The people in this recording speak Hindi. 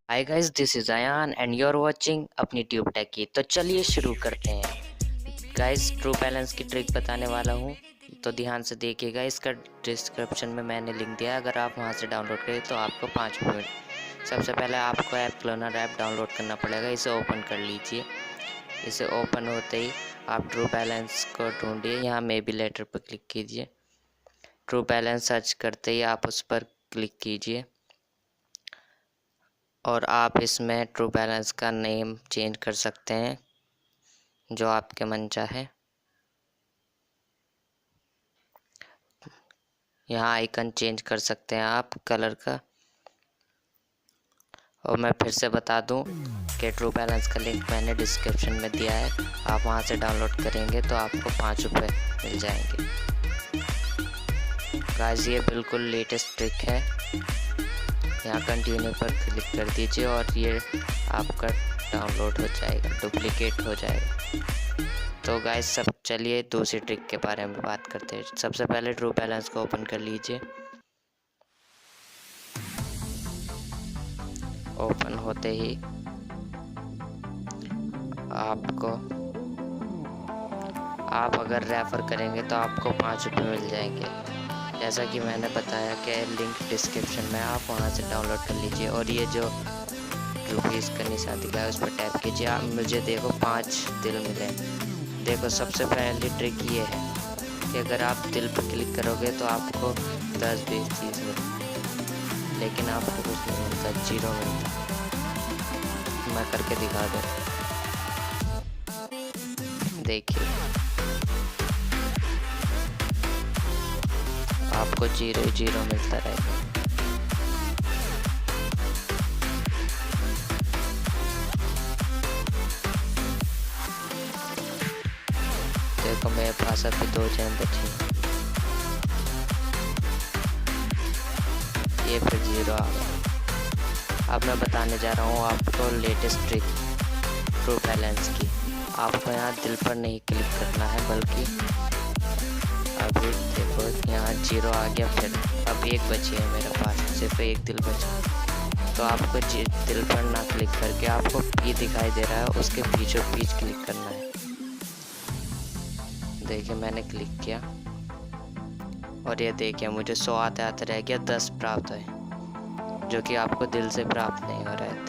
Hi guys, this is Ayaan and you are watching अपनी ट्यूब टेक की। तो चलिए शुरू करते हैं। गाइस, ट्रू बैलेंस की ट्रिक बताने वाला हूँ, तो ध्यान से देखिएगा। इसका डिस्क्रिप्शन में मैंने लिंक दिया है, अगर आप वहाँ से डाउनलोड करें तो आपको 5 मिनट। सबसे पहले आपको ऐप क्लोनर ऐप डाउनलोड करना पड़ेगा। इसे ओपन कर लीजिए। इसे ओपन होते ही आप ट्रू बैलेंस को ढूंढिए। यहाँ मे बी लेटर पर क्लिक कीजिए। ट्रू बैलेंस सर्च करते ही आप उस पर क्लिक कीजिए और आप इसमें ट्रू बैलेंस का नेम चेंज कर सकते हैं जो आपके मन चाहे। यहाँ आइकन चेंज कर सकते हैं आप कलर का। और मैं फिर से बता दूं कि ट्रू बैलेंस का लिंक मैंने डिस्क्रिप्शन में दिया है। आप वहां से डाउनलोड करेंगे तो आपको 5 रुपये मिल जाएंगे। गाइस, ये बिल्कुल लेटेस्ट ट्रिक है। यहाँ कंटिन्यू पर क्लिक कर दीजिए और ये आपका डाउनलोड हो जाएगा, डुप्लीकेट हो जाएगा। तो गाइस, सब चलिए दूसरी ट्रिक के बारे में बात करते हैं। सबसे पहले ट्रू बैलेंस को ओपन कर लीजिए। ओपन होते ही आप अगर रेफ़र करेंगे तो आपको 5 रुपये मिल जाएंगे। जैसा कि मैंने बताया कि लिंक डिस्क्रिप्शन में, आप वहां से डाउनलोड कर लीजिए। और ये जो रुपीज़ का निशान दिखा है उस पर टैप कीजिए। आप मुझे देखो 5 दिल मिले। देखो, सबसे पहली ट्रिक ये है कि अगर आप दिल पर क्लिक करोगे तो आपको 10-20 चीज़ मिलती, लेकिन आपको कुछ नहीं मिलता, 0 मिलता। मैं करके दिखा दूँ, देखिए आपको 0 मिलता रहेगा। देखो, मेरे पास अभी 2 चैन बची हैं। ये फिर 0 आ गया। अब मैं बताने जा रहा हूँ आपको लेटेस्ट ट्रिक ट्रू बैलेंस की। आपको यहाँ दिल पर नहीं क्लिक करना है, बल्कि अभी देखो यहाँ 0 आ गया। फिर अब 1 बची है मेरे पास, सिर्फ 1 दिल बचा। तो आपको दिल पर ना क्लिक करके आपको पी दिखाई दे रहा है, उसके बीचों बीच क्लिक करना है। देखिए, मैंने क्लिक किया और ये देखिए मुझे 100 आते आते रह गया, 10 प्राप्त है, जो कि आपको दिल से प्राप्त नहीं हो रहा है।